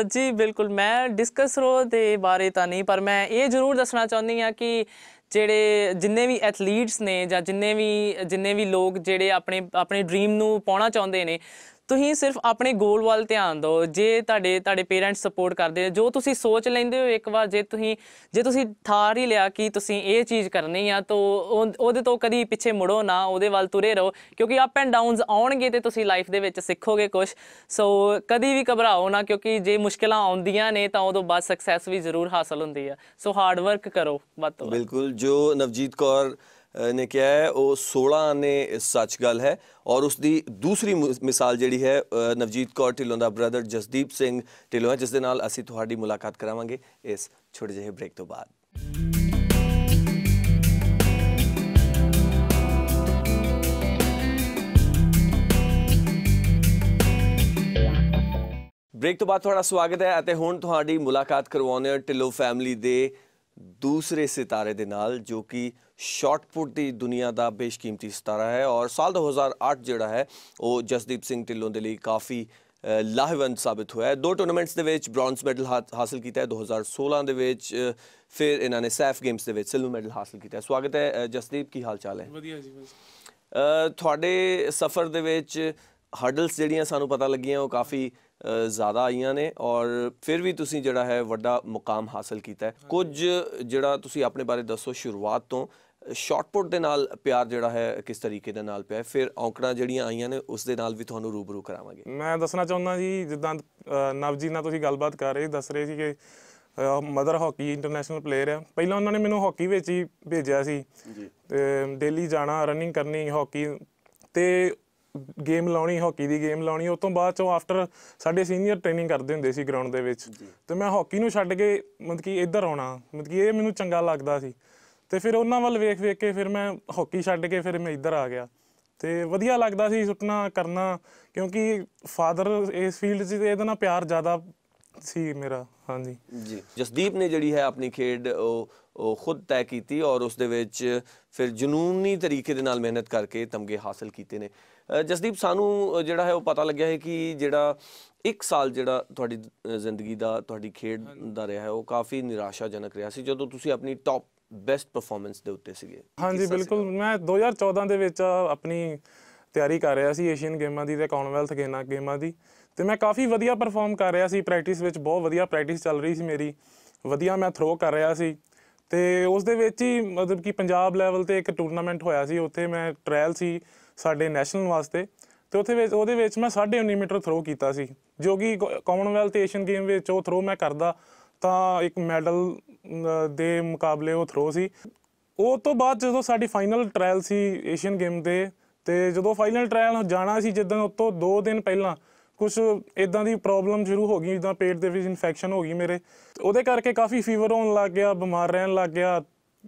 ਜੀ ਬਿਲਕੁਲ, ਮੈਂ ਡਿਸਕਸ ਥਰੋ ਦੇ ਬਾਰੇ ਤਾਂ ਨਹੀਂ, ਪਰ ਮੈਂ ਇਹ ਜ਼ਰੂਰ ਦੱਸਣਾ ਚਾਹੁੰਦੀ ਹਾਂ ਕਿ ਜਿੰਨੇ ਵੀ ਐਥਲੀਟਸ ਨੇ ਜਾਂ ਜਿੰਨੇ ਵੀ ਲੋਕ ਜਿਹੜੇ ਆਪਣੇ ਡ੍ਰੀਮ ਨੂੰ ਪਾਉਣਾ ਚਾਹੁੰਦੇ ਨੇ, ਤੁਸੀਂ ਸਿਰਫ ਆਪਣੇ ਗੋਲ ਵੱਲ ਧਿਆਨ ਦਿਓ। ਜੇ ਤੁਹਾਡੇ ਪੇਰੈਂਟਸ ਸਪੋਰਟ ਕਰਦੇ ਨੇ, ਜੋ ਤੁਸੀਂ ਸੋਚ ਲੈਂਦੇ ਹੋ ਇੱਕ ਵਾਰ, ਜੇ ਤੁਸੀਂ ਠਾਰ ਹੀ ਲਿਆ ਕਿ ਤੁਸੀਂ ਇਹ ਚੀਜ਼ ਕਰਨੀ ਆ, ਤਾਂ ਉਹਦੇ ਤੋਂ ਕਦੀ ਪਿੱਛੇ ਮੁੜੋ ਨਾ, ਉਹਦੇ ਵੱਲ ਤੁਰੇ ਰਹੋ, ਕਿਉਂਕਿ ਅਪ ਐਂਡ ਡਾਊਨਸ ਆਉਣਗੇ ਤੇ ਤੁਸੀਂ ਲਾਈਫ ਦੇ ਵਿੱਚ ਸਿੱਖੋਗੇ ਕੁਛ। ਸੋ ਕਦੀ ਵੀ ਘਬਰਾਓ ਨਾ, ਕਿਉਂਕਿ ਜੇ ਮੁਸ਼ਕਿਲਾਂ ਆਉਂਦੀਆਂ ਨੇ ਤਾਂ ਉਦੋਂ ਬਾਅਦ ਸਕਸੈਸ ਵੀ ਜ਼ਰੂਰ ਹਾਸਲ ਹੁੰਦੀ ਆ। ਸੋ ਹਾਰਡ ਵਰਕ ਕਰੋ ਵੱਧ ਤੋਂ ਵੱਧ। ਬਿਲਕੁਲ, ਜੋ ਨਵਜੀਤ ਕੌਰ ਨੇ ਕਿਹਾ ਹੈ ਉਹ 16 ਆਨੇ ਸੱਚ ਗੱਲ ਹੈ। ਔਰ ਉਸ ਦੀ ਦੂਸਰੀ ਮਿਸਾਲ ਜਿਹੜੀ ਹੈ ਨਵਜੀਤ ਕੌਰ ਢਿੱਲੋਂ ਦਾ ਬ੍ਰਦਰ ਜਸਦੀਪ ਸਿੰਘ ਢਿੱਲੋਂ ਹੈ, ਜਿਸ ਦੇ ਨਾਲ ਅਸੀਂ ਤੁਹਾਡੀ ਮੁਲਾਕਾਤ ਕਰਾਵਾਂਗੇ ਇਸ ਛੋਟੇ ਜਿਹੇ ਬ੍ਰੇਕ ਤੋਂ ਬਾਅਦ। ਬ੍ਰੇਕ ਤੋਂ ਬਾਅਦ ਤੁਹਾਡਾ ਸਵਾਗਤ ਹੈ ਅਤੇ ਹੁਣ ਤੁਹਾਡੀ ਮੁਲਾਕਾਤ ਕਰਵਾਉਂਦੇ ਹਾਂ ਢਿੱਲੋਂ ਫੈਮਿਲੀ ਦੇ ਦੂਸਰੇ ਸਿਤਾਰੇ ਦੇ ਨਾਲ, ਜੋ ਕਿ ਸ਼ਾਰਟ ਪੁੱਟ ਦੀ ਦੁਨੀਆ ਦਾ ਬੇਸ਼ਕੀਮਤੀ ਸਿਤਾਰਾ ਹੈ। ਔਰ ਸਾਲ 2008 ਜਿਹੜਾ ਹੈ ਉਹ ਜਸਦੀਪ ਸਿੰਘ ਢਿੱਲੋਂ ਦੇ ਲਈ ਕਾਫੀ ਲਾਹੇਵੰਦ ਸਾਬਿਤ ਹੋਇਆ ਹੈ। 2 ਟੂਰਨਾਮੈਂਟਸ ਦੇ ਵਿੱਚ ਬ੍ਰੌਂਜ਼ ਮੈਡਲ ਹਾਸਲ ਕੀਤਾ ਹੈ 2016 ਦੇ ਵਿੱਚ, ਫਿਰ ਇਹਨਾਂ ਨੇ ਸੈਫ ਗੇਮਸ ਦੇ ਵਿੱਚ ਸਿਲਵਰ ਮੈਡਲ ਹਾਸਲ ਕੀਤਾ ਹੈ। ਸਵਾਗਤ ਹੈ ਜਸਦੀਪ, ਕੀ ਹਾਲ ਚਾਲ ਹੈ? ਵਧੀਆ ਜੀ ਬਸ। ਤੁਹਾਡੇ ਸਫ਼ਰ ਦੇ ਵਿੱਚ ਹਰਡਲਸ ਜਿਹੜੀਆਂ ਸਾਨੂੰ ਪਤਾ ਲੱਗੀਆਂ ਉਹ ਕਾਫੀ ਜ਼ਿਆਦਾ ਆਈਆਂ ਨੇ, ਔਰ ਫਿਰ ਵੀ ਤੁਸੀਂ ਜਿਹੜਾ ਹੈ ਵੱਡਾ ਮੁਕਾਮ ਹਾਸਲ ਕੀਤਾ ਹੈ। ਕੁਝ ਜਿਹੜਾ ਤੁਸੀਂ ਆਪਣੇ ਬਾਰੇ ਦੱਸੋ, ਸ਼ੁਰੂਆਤ ਤੋਂ ਸ਼ਾਟਪੁੱਟ ਦੇ ਨਾਲ ਪਿਆਰ ਜਿਹੜਾ ਹੈ ਕਿਸ ਤਰੀਕੇ ਦੇ ਨਾਲ ਪਿਆ, ਫਿਰ ਔਂਕੜਾਂ ਜਿਹੜੀਆਂ ਆਈਆਂ ਨੇ ਉਸ ਦੇ ਨਾਲ ਵੀ ਤੁਹਾਨੂੰ ਰੂਬਰੂ ਕਰਾਵਾਂਗੇ। ਮੈਂ ਦੱਸਣਾ ਚਾਹੁੰਦਾ ਜੀ, ਜਿੱਦਾਂ ਨਵਜੀਤ ਨਾਲ ਤੁਸੀਂ ਗੱਲਬਾਤ ਕਰ ਰਹੇ ਦੱਸ ਰਹੇ ਸੀ ਕਿ ਮਦਰ ਹਾਕੀ ਇੰਟਰਨੈਸ਼ਨਲ ਪਲੇਅਰ ਆ। ਪਹਿਲਾਂ ਉਹਨਾਂ ਨੇ ਮੈਨੂੰ ਹਾਕੀ ਵਿੱਚ ਹੀ ਭੇਜਿਆ ਸੀ ਤੇ ਡੇਲੀ ਜਾਣਾ, ਰਨਿੰਗ ਕਰਨੀ ਹਾਕੀ ਤੇ ਗੇਮ ਲਾਉਣੀ, ਹਾਕੀ ਦੀ ਗੇਮ ਲਾਉਣੀ। ਉਸ ਤੋਂ ਬਾਅਦ ਚੋਂ ਆਫਟਰ ਸਾਡੇ ਸੀਨੀਅਰ ਟ੍ਰੇਨਿੰਗ ਕਰਦੇ ਹੁੰਦੇ ਸੀ ਗਰਾਊਂਡ ਦੇ ਵਿੱਚ, ਤੇ ਮੈਂ ਹਾਕੀ ਨੂੰ ਛੱਡ ਕੇ ਮਤਲਬ ਕਿ ਇੱਧਰ ਆਉਣਾ, ਮਤਲਬ ਕਿ ਇਹ ਮੈਨੂੰ ਚੰਗਾ ਲੱਗਦਾ ਸੀ। ਤੇ ਫਿਰ ਉਹਨਾਂ ਵੱਲ ਵੇਖ ਵੇਖ ਕੇ ਫਿਰ ਮੈਂ ਹਾਕੀ ਛੱਡ ਕੇ ਫਿਰ ਮੈਂ ਇੱਧਰ ਆ ਗਿਆ ਤੇ ਵਧੀਆ ਲੱਗਦਾ ਸੀ ਸੁੱਟਣਾ ਕਰਨਾ, ਕਿਉਂਕਿ ਫਾਦਰ ਇਸ ਫੀਲਡ 'ਚ ਇਹਦੇ ਨਾਲ ਪਿਆਰ ਜ਼ਿਆਦਾ ਸੀ ਮੇਰਾ। ਹਾਂਜੀ ਜੀ, ਜਸਦੀਪ ਨੇ ਜਿਹੜੀ ਹੈ ਆਪਣੀ ਖੇਡ ਉਹ ਖੁਦ ਤੈਅ ਕੀਤੀ ਔਰ ਉਸ ਦੇ ਵਿੱਚ ਫਿਰ ਜਨੂਨੀ ਤਰੀਕੇ ਦੇ ਨਾਲ ਮਿਹਨਤ ਕਰਕੇ ਤਮਗੇ ਹਾਸਲ ਕੀਤੇ ਨੇ। ਜਸਦੀਪ, ਸਾਨੂੰ ਜਿਹੜਾ ਹੈ ਉਹ ਪਤਾ ਲੱਗਿਆ ਹੈ ਕਿ ਜਿਹੜਾ 1 ਸਾਲ ਜਿਹੜਾ ਤੁਹਾਡੀ ਜ਼ਿੰਦਗੀ ਦਾ, ਤੁਹਾਡੀ ਖੇਡ ਦਾ ਰਿਹਾ ਹੈ ਉਹ ਕਾਫੀ ਨਿਰਾਸ਼ਾਜਨਕ ਰਿਹਾ ਸੀ, ਜਦੋਂ ਤੁਸੀਂ ਆਪਣੀ ਟੌਪ ਬੈਸਟ ਪਰਫਾਰਮੈਂਸ ਦੇ ਉੱਤੇ ਸੀਗੇ। ਹਾਂਜੀ ਬਿਲਕੁਲ। ਮੈਂ 2014 ਦੇ ਵਿੱਚ ਆਪਣੀ ਤਿਆਰੀ ਕਰ ਰਿਹਾ ਸੀ ਏਸ਼ੀਅਨ ਗੇਮਾਂ ਦੀ ਤੇ ਕਾਮਨਵੈਲਥ ਗੇਮਾਂ ਦੀ, ਤੇ ਮੈਂ ਕਾਫੀ ਵਧੀਆ ਪਰਫਾਰਮ ਕਰ ਰਿਹਾ ਸੀ। ਪ੍ਰੈਕਟਿਸ ਵਿੱਚ ਬਹੁਤ ਵਧੀਆ ਪ੍ਰੈਕਟਿਸ ਚੱਲ ਰਹੀ ਸੀ ਮੇਰੀ, ਵਧੀਆ ਮੈਂ ਥਰੋ ਕਰ ਰਿਹਾ ਸੀ। ਤੇ ਉਸ ਦੇ ਵਿੱਚ ਹੀ ਮਤਲਬ ਕਿ ਪੰਜਾਬ ਲੈਵਲ ਤੇ ਇੱਕ ਟੂਰਨਾਮੈਂਟ ਹੋਇਆ ਸੀ, ਉੱਥੇ ਮੈਂ ਟ੍ਰਾਇਲ ਸੀ ਸਾਡੇ ਨੈਸ਼ਨਲ ਵਾਸਤੇ, ਤੇ ਉਹਦੇ ਵਿੱਚ ਮੈਂ 19.5 ਮੀਟਰ ਥਰੋ ਕੀਤਾ ਸੀ, ਜੋ ਕਿ ਕਾਮਨਵੈਲਥ ਏਸ਼ੀਅਨ ਗੇਮ ਵਿੱਚ ਉਹ ਥਰੋ ਮੈਂ ਕਰਦਾ ਤਾਂ ਇੱਕ ਮੈਡਲ ਦੇ ਮੁਕਾਬਲੇ ਉਹ ਥਰੋ ਸੀ। ਉਹ ਤੋਂ ਬਾਅਦ ਜਦੋਂ ਸਾਡੀ ਫਾਈਨਲ ਟ੍ਰਾਇਲ ਸੀ ਏਸ਼ੀਅਨ ਗੇਮ ਦੇ, ਤੇ ਜਦੋਂ ਫਾਈਨਲ ਟ੍ਰਾਇਲ ਜਾਣਾ ਸੀ, ਜਿੱਦਾਂ ਉਸ ਤੋਂ 2 ਦਿਨ ਪਹਿਲਾਂ ਕੁਛ ਇੱਦਾਂ ਦੀ ਪ੍ਰੋਬਲਮ ਸ਼ੁਰੂ ਹੋ ਗਈ, ਜਿੱਦਾਂ ਪੇਟ ਦੇ ਵਿੱਚ ਇਨਫੈਕਸ਼ਨ ਹੋ ਗਈ ਮੇਰੇ, ਉਹਦੇ ਕਰਕੇ ਕਾਫੀ ਫੀਵਰ ਹੋਣ ਲੱਗ ਗਿਆ, ਬਿਮਾਰ ਰਹਿਣ ਲੱਗ ਗਿਆ,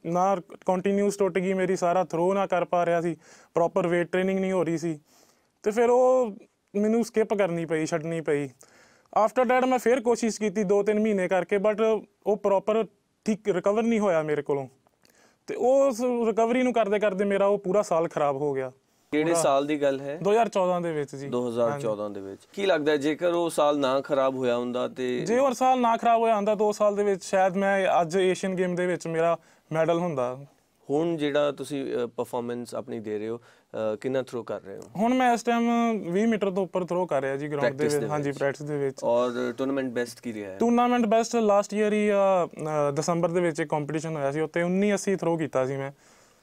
ਨਾ ਕੰਟੀਨਿਊਸ ਟੁੱਟ ਗਈ ਮੇਰੀ, ਸਾਰਾ ਥਰੋ ਨਾ ਕਰ ਪਾ ਰਿਹਾ ਸੀ, ਪ੍ਰੋਪਰ ਵੇਟ ਟ੍ਰੇਨਿੰਗ ਨਹੀਂ ਹੋ ਰਹੀ ਸੀ, ਤੇ ਫਿਰ ਉਹ ਮੈਨੂੰ ਸਕਿਪ ਕਰਨੀ ਪਈ, ਛੱਡਣੀ ਪਈ। ਆਫਟਰ ਡੈਟ ਮੈਂ ਫਿਰ ਕੋਸ਼ਿਸ਼ ਕੀਤੀ 2-3 ਮਹੀਨੇ ਕਰਕੇ, ਬਟ ਉਹ ਪ੍ਰੋਪਰ ਠੀਕ ਰਿਕਵਰ ਨਹੀਂ ਹੋਇਆ ਮੇਰੇ ਕੋਲੋਂ, ਤੇ ਉਸ ਰਿਕਵਰੀ ਨੂੰ ਕਰਦੇ ਕਰਦੇ ਮੇਰਾ ਉਹ ਪੂਰਾ ਸਾਲ ਖਰਾਬ ਹੋ ਗਿਆ। ਕਿਹੜੇ ਸਾਲ ਦੀ ਗੱਲ ਹੈ? 2014 ਦੇ ਵਿੱਚ ਜੀ। 2014 ਦੇ ਵਿੱਚ। ਕੀ ਲੱਗਦਾ ਜੇਕਰ ਉਹ ਸਾਲ ਨਾ ਖਰਾਬ ਹੋਇਆ ਹੁੰਦਾ ਤੇ ਜੇ ਉਹ ਸਾਲ ਨਾ ਖਰਾਬ ਹੋਇਆ ਹੁੰਦਾ ਤਾਂ ਉਹ ਸਾਲ ਦੇ ਵਿੱਚ ਸ਼ਾਇਦ ਮੈਂ ਅੱਜ ਏਸ਼ੀਅਨ ਗੇਮ ਦੇ ਵਿੱਚ ਮੇਰਾ ਮੈਡਲ ਹੁੰਦਾ। ਹੁਣ ਜਿਹੜਾ ਤੁਸੀਂ ਪਰਫਾਰਮੈਂਸ ਆਪਣੀ ਦੇ ਰਹੇ ਹੋ, ਕਿੰਨਾ ਥਰੋ ਕਰ ਰਹੇ ਹੋ? ਹੁਣ ਮੈਂ ਇਸ ਟਾਈਮ 20 ਮੀਟਰ ਤੋਂ ਉੱਪਰ ਥਰੋ ਕਰ ਰਿਹਾ ਜੀ ਗਰਾਊਂਡ ਦੇ ਵਿੱਚ। ਹਾਂਜੀ, ਪ੍ਰੈਕਟਿਸ ਦੇ ਵਿੱਚ। ਔਰ ਟੂਰਨਾਮੈਂਟ ਬੈਸਟ ਕੀ ਰਿਹਾ ਹੈ? ਟੂਰਨਾਮੈਂਟ ਬੈਸਟ ਲਾਸਟ ਈਅਰ ਹੀ ਦਸੰਬਰ ਦੇ ਵਿੱਚ ਇੱਕ ਕੰਪੀਟੀਸ਼ਨ ਹੋਇਆ ਸੀ, ਉੱਤੇ 1980 ਥਰੋ ਕੀਤਾ ਸੀ ਮੈਂ।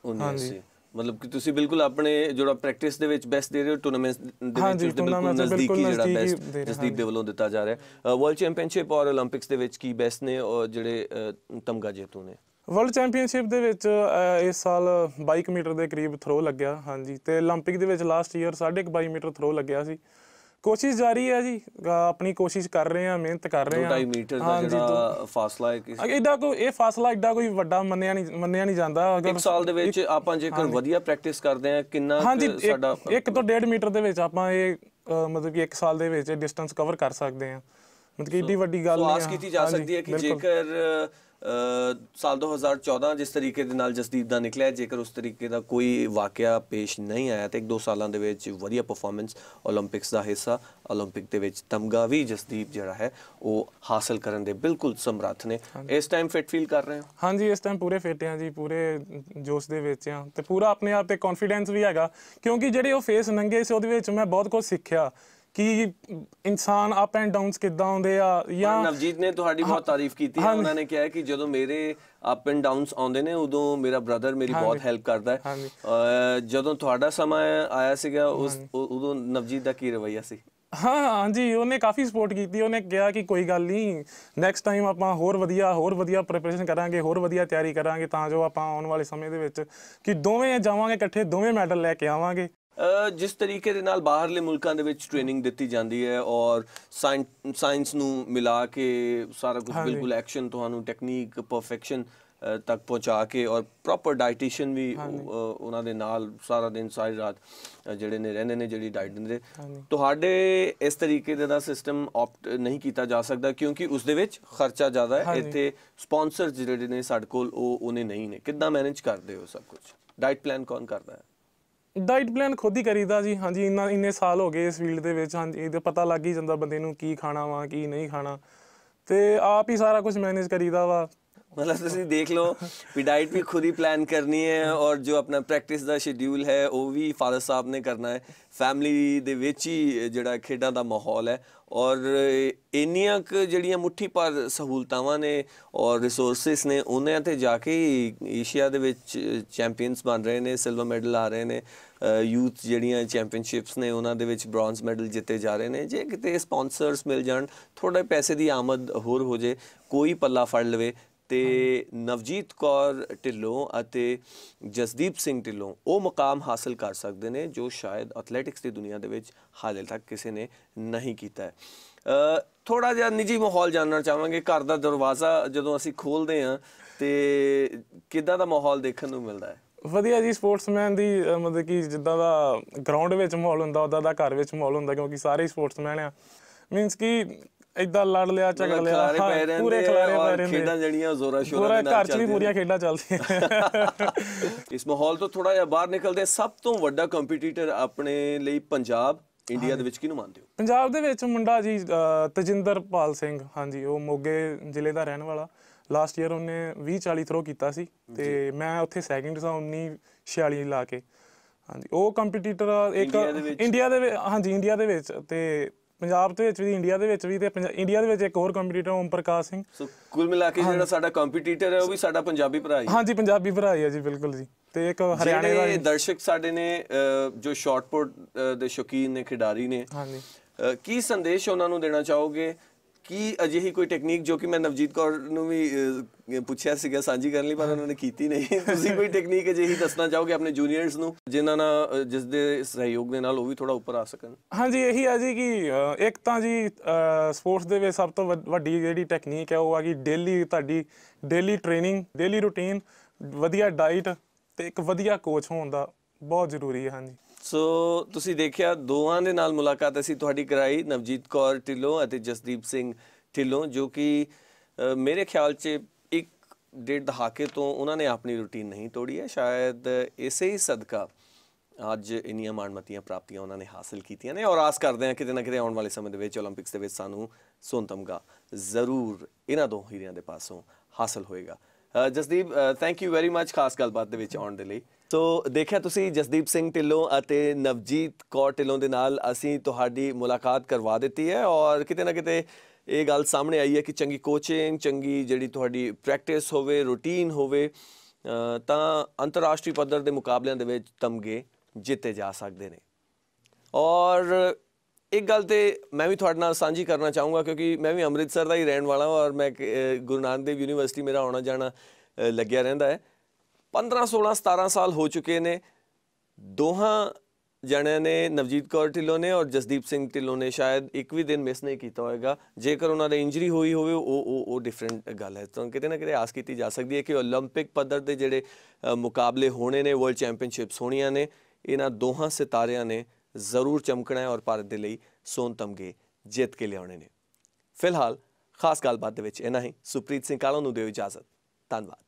1980 ਮਤਲਬ ਕਿ ਤੁਸੀਂ ਬਿਲਕੁਲ ਆਪਣੇ ਜਿਹੜਾ ਪ੍ਰੈਕਟਿਸ ਦੇ ਵਿੱਚ ਬੈਸਟ ਦੇ ਰਹੇ ਹੋ, ਟੂਰਨਾਮੈਂਟਸ ਦੇ ਵਿੱਚ ਬਿਲਕੁਲ ਨਜ਼ਦੀਕੀ ਜਿਹੜਾ ਬੈਸਟ ਜਸਦੀਪ ਦੇ ਵੱਲੋਂ ਦਿੱਤਾ ਜਾ ਰਿਹਾ ਹੈ। ਵਰਲਡ ਚੈਂਪੀਅਨਸ਼ਿਪ ਔਰ 올림픽ਸ ਦੇ ਵਿੱਚ ਕੀ ਬੈਸਟ ਨੇ ਜਿਹੜੇ ਤਮਗਾ ਜੇਤੂ ਨੇ? ਵਰਲਡ ਚੈਂਪੀਅਨਸ਼ਿਪ ਦੇ ਵਿੱਚ ਇਸ ਸਾਲ 22 ਮੀਟਰ ਦੇ ਕਰੀਬ ਥਰੋ ਲੱਗਿਆ। ਹਾਂਜੀ, ਤੇ 올림픽 ਦੇ ਵਿੱਚ ਲਾਸਟ ਈਅਰ 22.5 ਮੀਟਰ ਥਰੋ ਲੱਗਿਆ ਸੀ। ਕੋਸ਼ਿਸ਼ ਜਾਰੀ ਹੈ ਜੀ, ਆਪਣੀ ਕੋਸ਼ਿਸ਼ ਕਰ ਰਹੇ ਹਾਂ, ਮਿਹਨਤ ਕਰ ਰਹੇ ਹਾਂ। 2.5 ਮੀਟਰ ਦਾ ਜਿਹੜਾ ਫਾਸਲਾ ਹੈ, ਇਹ ਫਾਸਲਾ ਏਡਾ ਕੋਈ ਵੱਡਾ ਮੰਨਿਆ ਨਹੀਂ ਜਾਂਦਾ। ਅਗਰ 1 ਸਾਲ ਦੇ ਵਿੱਚ ਆਪਾਂ ਜੇਕਰ ਵਧੀਆ ਪ੍ਰੈਕਟਿਸ ਕਰਦੇ ਹਾਂ, ਕਿੰਨਾ ਸਾਡਾ 1 ਤੋਂ 1.5 ਮੀਟਰ ਦੇ ਵਿੱਚ ਆਪਾਂ ਇਹ ਮਤਲਬ ਕਿ 1 ਸਾਲ ਦੇ ਵਿੱਚ ਡਿਸਟੈਂਸ ਕਵਰ ਕਰ ਸਕਦੇ ਹਾਂ। ਮਤਲਬ ਕਿ ਏਡੀ ਵੱਡੀ ਗੱਲ ਨਹੀਂ ਹੈ। ਆਸ ਕੀਤੀ ਜਾ ਸਕਦੀ ਹੈ ਕਿ ਜੇਕਰ ਸਾਲ 2014 ਜਿਸ ਤਰੀਕੇ ਦੇ ਨਾਲ ਜਸਦੀਪ ਦਾ ਨਿਕਲਿਆ, ਜੇਕਰ ਉਸ ਤਰੀਕੇ ਦਾ ਕੋਈ ਵਾਕਿਆ ਪੇਸ਼ ਨਹੀਂ ਆਇਆ ਤੇ 1-2 ਸਾਲਾਂ ਦੇ ਵਿੱਚ ਵਧੀਆ ਪਰਫਾਰਮੈਂਸ, 올림픽ਸ ਦਾ ਹਿੱਸਾ, 올림픽 ਦੇ ਵਿੱਚ ਤਮਗਾ ਵੀ ਜਸਦੀਪ ਜਿਹੜਾ ਹੈ ਉਹ ਹਾਸਲ ਕਰਨ ਦੇ ਬਿਲਕੁਲ ਸਮਰੱਥ ਨੇ। ਇਸ ਟਾਈਮ ਫਿਟ ਫੀਲ ਕਰ ਰਹੇ ਹੋ? ਹਾਂਜੀ, ਇਸ ਟਾਈਮ ਪੂਰੇ ਫਿੱਟ ਹਾਂ ਜੀ, ਪੂਰੇ ਜੋਸ਼ ਦੇ ਵਿੱਚ ਹਾਂ, ਤੇ ਪੂਰਾ ਆਪਣੇ ਆਪ ਤੇ ਕੌਨਫੀਡੈਂਸ ਵੀ ਹੈਗਾ, ਕਿਉਂਕਿ ਜਿਹੜੇ ਉਹ ਫੇਸ ਨੰਗੇ ਸੀ ਉਹਦੇ ਵਿੱਚ ਮੈਂ ਬਹੁਤ ਕੁਝ ਸਿੱਖਿਆ ਕਿ ਇਨਸਾਨ ਅਪ ਐਂਡ ਡਾਊਨਸ ਕਿੱਦਾਂ ਆਉਂਦੇ ਆ। ਜਾਂ ਨਵਜੀਤ ਨੇ ਤੁਹਾਡੀ ਬਹੁਤ ਤਾਰੀਫ ਕੀਤੀ ਹੈ, ਉਹਨਾਂ ਨੇ ਕਿਹਾ ਕਿ ਜਦੋਂ ਮੇਰੇ ਅਪ ਐਂਡ ਡਾਊਨਸ ਆਉਂਦੇ ਨੇ ਉਦੋਂ ਮੇਰਾ ਬ੍ਰਦਰ ਮੇਰੀ ਬਹੁਤ ਹੈਲਪ ਕਰਦਾ ਹੈ। ਜਦੋਂ ਤੁਹਾਡਾ ਸਮਾਂ ਆਇਆ ਸੀਗਾ ਉਦੋਂ ਨਵਜੀਤ ਦਾ ਕੀ ਰਵੱਈਆ ਸੀ? ਹਾਂਜੀ, ਉਹਨੇ ਕਾਫੀ ਸਪੋਰਟ ਕੀਤੀ। ਉਹਨੇ ਕਿਹਾ ਕਿ ਕੋਈ ਗੱਲ ਨਹੀਂ, ਨੈਕਸਟ ਟਾਈਮ ਆਪਾਂ ਹੋਰ ਵਧੀਆ ਪ੍ਰੈਪਰੇਸ਼ਨ ਕਰਾਂਗੇ, ਹੋਰ ਵਧੀਆ ਤਿਆਰੀ ਕਰਾਂਗੇ, ਤਾਂ ਜੋ ਆਪਾਂ ਆਉਣ ਵਾਲੇ ਸਮੇਂ ਦੇ ਵਿੱਚ ਕਿ ਦੋਵੇਂ ਜਾਵਾਂਗੇ ਇਕੱਠੇ, ਦੋਵੇਂ ਮੈਡਲ ਲੈ ਕੇ ਆਵਾਂਗੇ। ਜਿਸ ਤਰੀਕੇ ਦੇ ਨਾਲ ਬਾਹਰਲੇ ਮੁਲਕਾਂ ਦੇ ਵਿੱਚ ਟ੍ਰੇਨਿੰਗ ਦਿੱਤੀ ਜਾਂਦੀ ਹੈ ਔਰ ਸਾਇੰਸ ਨੂੰ ਮਿਲਾ ਕੇ ਸਾਰਾ ਕੁਝ ਬਿਲਕੁਲ ਐਕਸ਼ਨ, ਤੁਹਾਨੂੰ ਟੈਕਨੀਕ ਪਰਫੈਕਸ਼ਨ ਤੱਕ ਪਹੁੰਚਾ ਕੇ, ਔਰ ਪ੍ਰੋਪਰ ਡਾਈਟੀਸ਼ੀਅਨ ਵੀ ਉਹਨਾਂ ਦੇ ਨਾਲ ਸਾਰਾ ਦਿਨ ਸਾਰੀ ਰਾਤ ਜਿਹੜੇ ਨੇ ਰਹਿੰਦੇ ਨੇ, ਜਿਹੜੀ ਡਾਈਟ ਦਿੰਦੇ। ਤੁਹਾਡੇ ਇਸ ਤਰੀਕੇ ਦਾ ਸਿਸਟਮ ਆਪਟ ਨਹੀਂ ਕੀਤਾ ਜਾ ਸਕਦਾ ਕਿਉਂਕਿ ਉਸ ਦੇ ਵਿੱਚ ਖਰਚਾ ਜ਼ਿਆਦਾ ਹੈ। ਇੱਥੇ ਸਪਾਂਸਰ ਜਿਹੜੇ ਨੇ ਸਾਡੇ ਕੋਲ ਉਹ ਉਹਨੇ ਨਹੀਂ ਨੇ। ਕਿੱਦਾਂ ਮੈਨੇਜ ਕਰਦੇ ਹੋ ਸਭ ਕੁਝ? ਡਾਈਟ ਪਲਾਨ ਕੌਣ ਕਰਦਾ ਹੈ? ਡਾਈਟ ਪਲਾਨ ਖੁਦ ਹੀ ਕਰੀਦਾ ਜੀ। ਹਾਂਜੀ, ਇੰਨੇ ਸਾਲ ਹੋ ਗਏ ਇਸ ਫੀਲਡ ਦੇ ਵਿੱਚ। ਹਾਂਜੀ, ਇਹਦਾ ਪਤਾ ਲੱਗ ਹੀ ਜਾਂਦਾ ਬੰਦੇ ਨੂੰ ਕੀ ਖਾਣਾ ਵਾ ਕੀ ਨਹੀਂ ਖਾਣਾ, ਤੇ ਆਪ ਹੀ ਸਾਰਾ ਕੁਝ ਮੈਨੇਜ ਕਰੀਦਾ ਵਾ। मतलब ਤੁਸੀਂ ਦੇਖ ਲਓ ਵੀ ਡਾਈਟ ਵੀ ਖੁਦ ਹੀ ਪਲਾਨ ਕਰਨੀ ਹੈ, ਔਰ ਜੋ ਆਪਣਾ ਪ੍ਰੈਕਟਿਸ ਦਾ ਸ਼ਡਿਊਲ ਹੈ ਉਹ ਵੀ ਫਾਦਰ ਸਾਹਿਬ ਨੇ ਕਰਨਾ ਹੈ। ਫੈਮਿਲੀ ਦੇ ਵਿੱਚ ਹੀ ਜਿਹੜਾ ਖੇਡਾਂ ਦਾ ਮਾਹੌਲ ਹੈ, ਔਰ ਇੰਨੀਆਂ ਕੁ ਜਿਹੜੀਆਂ ਮੁੱਠੀ ਭਰ ਸਹੂਲਤਾਵਾਂ ਨੇ ਔਰ ਰਿਸੋਰਸਿਸ ਨੇ, ਉਹਨਾਂ 'ਤੇ ਜਾ ਕੇ ਏਸ਼ੀਆ ਦੇ ਵਿੱਚ ਚੈਂਪੀਅਨਸ ਬਣ ਰਹੇ ਨੇ, ਸਿਲਵਰ ਮੈਡਲ ਆ ਰਹੇ ਨੇ। ਯੂਥ ਜਿਹੜੀਆਂ ਚੈਂਪੀਅਨਸ਼ਿਪਸ ਨੇ ਉਹਨਾਂ ਦੇ ਵਿੱਚ ਬ੍ਰੌਂਜ਼ ਮੈਡਲ ਜਿੱਤੇ ਜਾ ਰਹੇ ਨੇ। ਜੇ ਕਿਤੇ ਸਪਾਂਸਰਸ ਮਿਲ ਜਾਣ, ਥੋੜ੍ਹਾ ਪੈਸੇ ਦੀ ਆਮਦ ਹੋਰ ਹੋ ਜੇ, ਕੋਈ ਪੱਲਾ ਫੜ ਲਵੇ, ਤੇ ਨਵਜੀਤ ਕੌਰ ਢਿੱਲੋਂ ਅਤੇ ਜਸਦੀਪ ਸਿੰਘ ਢਿੱਲੋਂ ਉਹ ਮੁਕਾਮ ਹਾਸਲ ਕਰ ਸਕਦੇ ਨੇ ਜੋ ਸ਼ਾਇਦ ਐਥਲੈਟਿਕਸ ਦੀ ਦੁਨੀਆ ਦੇ ਵਿੱਚ ਹਾਲੇ ਤੱਕ ਕਿਸੇ ਨੇ ਨਹੀਂ ਕੀਤਾ ਹੈ। ਥੋੜ੍ਹਾ ਜਿਹਾ ਨਿੱਜੀ ਮਾਹੌਲ ਜਾਣਨਾ ਚਾਹਾਂਗੇ। ਘਰ ਦਾ ਦਰਵਾਜ਼ਾ ਜਦੋਂ ਅਸੀਂ ਖੋਲ੍ਹਦੇ ਹਾਂ ਤੇ ਕਿੱਦਾਂ ਦਾ ਮਾਹੌਲ ਦੇਖਣ ਨੂੰ ਮਿਲਦਾ ਹੈ? ਵਧੀਆ ਜੀ। ਸਪੋਰਟਸਮੈਨ ਦੀ ਮਤਲਬ ਕਿ ਜਿੱਦਾਂ ਦਾ ਗਰਾਊਂਡ ਵਿੱਚ ਮਾਹੌਲ ਹੁੰਦਾ ਉੱਦਾਂ ਦਾ ਘਰ ਵਿੱਚ ਮਾਹੌਲ ਹੁੰਦਾ, ਕਿਉਂਕਿ ਸਾਰੇ ਸਪੋਰਟਸਮੈਨ ਆ। ਮੀਨਸ ਕਿ ਏਦਾਂ ਲੜ ਲਿਆ ਝਗੜ ਲਿਆ, ਪੂਰੇ ਖਿਲਾਰੇ ਪੈ ਰਹਿੰਦੇ, ਖੇਡਾਂ ਜਿਹੜੀਆਂ ਜ਼ੋਰਾਂ ਸ਼ੋਰਾਂ ਪੂਰਾ ਦੇ ਨਾਲ ਘਰ 'ਚ ਵੀ ਪੂਰੀਆਂ ਖੇਡਾਂ ਚੱਲਦੀਆਂ। ਇਸ ਮਾਹੌਲ ਤੋਂ ਥੋੜਾ ਜਿਹਾ ਬਾਹਰ ਨਿਕਲਦੇ, ਸਭ ਤੋਂ ਵੱਡਾ ਕੰਪੀਟੀਟਰ ਆਪਣੇ ਲਈ ਪੰਜਾਬ ਇੰਡੀਆ ਦੇ ਵਿੱਚ ਕਿਹਨੂੰ ਮੰਨਦੇ ਹੋ? ਪੰਜਾਬ ਦੇ ਵਿੱਚ ਮੁੰਡਾ ਜੀ ਤਜਿੰਦਰਪਾਲ ਸਿੰਘ। ਹਾਂਜੀ, ਉਹ ਮੋਗੇ ਜ਼ਿਲ੍ਹੇ ਦਾ ਰਹਿਣ ਵਾਲਾ। ਲਾਸਟ ਈਅਰ ਉਹਨੇ 20-40 ਥਰੋ ਕੀਤਾ ਸੀ ਤੇ ਮੈਂ ਉੱਥੇ ਸੈਕਿੰਡ ਸਾਂ 19-46 ਲਾ ਕੇ। ਹਾਂਜੀ, ਉਹ ਕੰਪੀਟੀਟਰ ਇੱਕ ਇੰਡੀਆ ਦੇ ਵਿੱਚ। ਹਾਂਜੀ, ਇੰਡੀਆ ਦੇ ਵਿੱਚ ਤੇ ਪੰਜਾਬ ਦੇ ਵਿੱਚ ਵੀ, ਇੰਡੀਆ ਦੇ ਵਿੱਚ ਵੀ, ਤੇ ਇੰਡੀਆ ਦੇ ਵਿੱਚ ਇੱਕ ਹੋਰ ਕੰਪੀਟੀਟਰ ਓਮ ਪ੍ਰਕਾਸ਼ ਸਿੰਘ। ਸੋ ਕੁੱਲ ਮਿਲਾ ਕੇ ਜਿਹੜਾ ਸਾਡਾ ਕੰਪੀਟੀਟਰ ਹੈ ਉਹ ਵੀ ਸਾਡਾ ਪੰਜਾਬੀ ਭਰਾ ਹੀ ਹੈ। ਹਾਂਜੀ, ਪੰਜਾਬੀ ਭਰਾ ਹੀ ਹੈ ਜੀ, ਬਿਲਕੁਲ ਜੀ। ਤੇ ਇੱਕ ਹਰਿਆਣੇ ਦਾ ਦਰਸ਼ਕ ਸਾਡੇ ਨੇ ਜੋ ਸ਼ਾਟਪੁੱਟ ਦੇ ਸ਼ੌਕੀਨ ਨੇ, ਖਿਡਾਰੀ ਨੇ, ਹਾਂਜੀ, ਕੀ ਸੰਦੇਸ਼ ਉਹਨਾਂ ਨੂੰ ਦੇਣਾ ਚਾਹੋਗੇ? ਕੀ ਅਜਿਹੀ ਕੋਈ ਟੈਕਨੀਕ ਜੋ ਕਿ ਮੈਂ ਨਵਜੀਤ ਕੌਰ ਨੂੰ ਵੀ ਪੁੱਛਿਆ ਸੀਗਾ ਸਾਂਝੀ ਕਰਨ ਲਈ, ਪਰ ਉਹਨਾਂ ਨੇ ਕੀਤੀ ਨਹੀਂ, ਤੁਸੀਂ ਕੋਈ ਟੈਕਨੀਕ ਅਜਿਹੀ ਦੱਸਣਾ ਚਾਹੋਗੇ ਆਪਣੇ ਜੂਨੀਅਰਸ ਨੂੰ, ਜਿਨ੍ਹਾਂ ਨਾਲ, ਜਿਸ ਦੇ ਸਹਿਯੋਗ ਦੇ ਨਾਲ ਉਹ ਵੀ ਥੋੜਾ ਉੱਪਰ ਆ ਸਕਣ? ਹਾਂਜੀ, ਇਹੀ ਹੈ ਜੀ ਕਿ ਇੱਕ ਤਾਂ ਜੀ ਸਪੋਰਟਸ ਦੇ ਵਿੱਚ ਸਭ ਤੋਂ ਵੱਡੀ ਜਿਹੜੀ ਟੈਕਨੀਕ ਹੈ ਉਹ ਆ ਕਿ ਤੁਹਾਡੀ ਡੇਲੀ ਟ੍ਰੇਨਿੰਗ, ਡੇਲੀ ਰੂਟੀਨ, ਵਧੀਆ ਡਾਈਟ ਤੇ ਇੱਕ ਵਧੀਆ ਕੋਚ ਹੋਣ ਦਾ ਬਹੁਤ ਜ਼ਰੂਰੀ ਹੈ। ਹਾਂਜੀ, ਸੋ ਤੁਸੀਂ ਦੇਖਿਆ, ਦੋਵਾਂ ਦੇ ਨਾਲ ਮੁਲਾਕਾਤ ਅਸੀਂ ਤੁਹਾਡੀ ਕਰਾਈ, ਨਵਜੀਤ ਕੌਰ ਢਿੱਲੋਂ ਅਤੇ ਜਸਦੀਪ ਸਿੰਘ ਢਿੱਲੋਂ, ਜੋ ਕਿ ਮੇਰੇ ਖਿਆਲ 'ਚ 1-1.5 ਦਹਾਕੇ ਤੋਂ ਉਹਨਾਂ ਨੇ ਆਪਣੀ ਰੂਟੀਨ ਨਹੀਂ ਤੋੜੀ ਹੈ। ਸ਼ਾਇਦ ਇਸੇ ਹੀ ਸਦਕਾ ਅੱਜ ਇੰਨੀਆਂ ਮਾਣਮੱਤੀਆਂ ਪ੍ਰਾਪਤੀਆਂ ਉਹਨਾਂ ਨੇ ਹਾਸਲ ਕੀਤੀਆਂ ਨੇ, ਔਰ ਆਸ ਕਰਦੇ ਹਾਂ ਕਿਤੇ ਨਾ ਕਿਤੇ ਆਉਣ ਵਾਲੇ ਸਮੇਂ ਦੇ ਵਿੱਚ ਓਲੰਪਿਕਸ ਦੇ ਵਿੱਚ ਸਾਨੂੰ ਸੋਨ ਤਮਗਾ ਜ਼ਰੂਰ ਇਹਨਾਂ ਦੋ ਹੀਰਿਆਂ ਦੇ ਪਾਸੋਂ ਹਾਸਲ ਹੋਏਗਾ। Jasdeep, thank you very much ਖਾਸ ਗੱਲਬਾਤ ਦੇ ਵਿੱਚ ਆਉਣ ਦੇ ਲਈ। ਸੋ ਦੇਖਿਆ ਤੁਸੀਂ, ਜਸਦੀਪ ਸਿੰਘ ਢਿੱਲੋਂ ਅਤੇ ਨਵਜੀਤ ਕੌਰ ਢਿੱਲੋਂ ਦੇ ਨਾਲ ਅਸੀਂ ਤੁਹਾਡੀ ਮੁਲਾਕਾਤ ਕਰਵਾ ਦਿੱਤੀ ਹੈ, ਔਰ ਕਿਤੇ ਨਾ ਕਿਤੇ ਇਹ ਗੱਲ ਸਾਹਮਣੇ ਆਈ ਹੈ ਕਿ ਚੰਗੀ ਕੋਚਿੰਗ, ਚੰਗੀ ਜਿਹੜੀ ਤੁਹਾਡੀ ਪ੍ਰੈਕਟਿਸ ਹੋਵੇ, ਰੂਟੀਨ ਹੋਵੇ, ਤਾਂ ਅੰਤਰਰਾਸ਼ਟਰੀ ਪੱਧਰ ਦੇ ਮੁਕਾਬਲਿਆਂ ਦੇ ਵਿੱਚ ਤਮਗੇ ਜਿੱਤੇ ਜਾ ਸਕਦੇ ਨੇ। ਔਰ ਇੱਕ ਗੱਲ ਤੇ ਮੈਂ ਵੀ ਤੁਹਾਡੇ ਨਾਲ ਸਾਂਝੀ ਕਰਨਾ ਚਾਹੂੰਗਾ, ਕਿਉਂਕਿ ਮੈਂ ਵੀ ਅੰਮ੍ਰਿਤਸਰ ਦਾ ਹੀ ਰਹਿਣ ਵਾਲਾ ਹਾਂ, ਔਰ ਮੈਂ ਗੁਰੂ ਨਾਨਕ ਦੇਵ ਯੂਨੀਵਰਸਿਟੀ ਮੇਰਾ ਆਉਣਾ ਜਾਣਾ ਲੱਗਿਆ ਰਹਿੰਦਾ ਹੈ। 15, 16, 17 ਸਾਲ ਹੋ ਚੁੱਕੇ ਨੇ। ਦੋਹਾਂ ਜਣਿਆਂ ਨੇ, ਨਵਜੀਤ ਕੌਰ ਢਿੱਲੋਂ ਨੇ ਔਰ ਜਸਦੀਪ ਸਿੰਘ ਢਿੱਲੋਂ ਨੇ, ਸ਼ਾਇਦ ਇੱਕ ਵੀ ਦਿਨ ਮਿਸ ਨਹੀਂ ਕੀਤਾ ਹੋਏਗਾ। ਜੇਕਰ ਉਹਨਾਂ ਦੇ ਇੰਜਰੀ ਹੋਈ ਹੋਵੇ ਉਹ ਡਿਫਰੈਂਟ ਗੱਲ ਹੈ। ਤਾਂ ਕਿਤੇ ਨਾ ਕਿਤੇ ਆਸ ਕੀਤੀ ਜਾ ਸਕਦੀ ਹੈ ਕਿ ਓਲੰਪਿਕ ਪੱਧਰ ਦੇ ਜਿਹੜੇ ਮੁਕਾਬਲੇ ਹੋਣੇ ਨੇ, ਵਰਲਡ ਚੈਂਪੀਅਨਸ਼ਿਪਸ ਹੋਣੀਆਂ ਨੇ, ਇਹਨਾਂ ਦੋਹਾਂ ਸਿਤਾਰਿਆਂ ਨੇ ਜ਼ਰੂਰ ਚਮਕਣਾ ਹੈ ਔਰ ਭਾਰਤ ਦੇ ਲਈ ਸੋਨ ਤਮਗੇ ਜਿੱਤ ਕੇ ਲਿਆਉਣੇ ਨੇ। ਫਿਲਹਾਲ ਖਾਸ ਗੱਲਬਾਤ ਦੇ ਵਿੱਚ ਇੰਨਾ ਹੀ। ਸੁਪ੍ਰੀਤ ਸਿੰਘ ਕਾਲੋਂ ਨੂੰ ਦਿਓ ਇਜਾਜ਼ਤ। ਧੰਨਵਾਦ।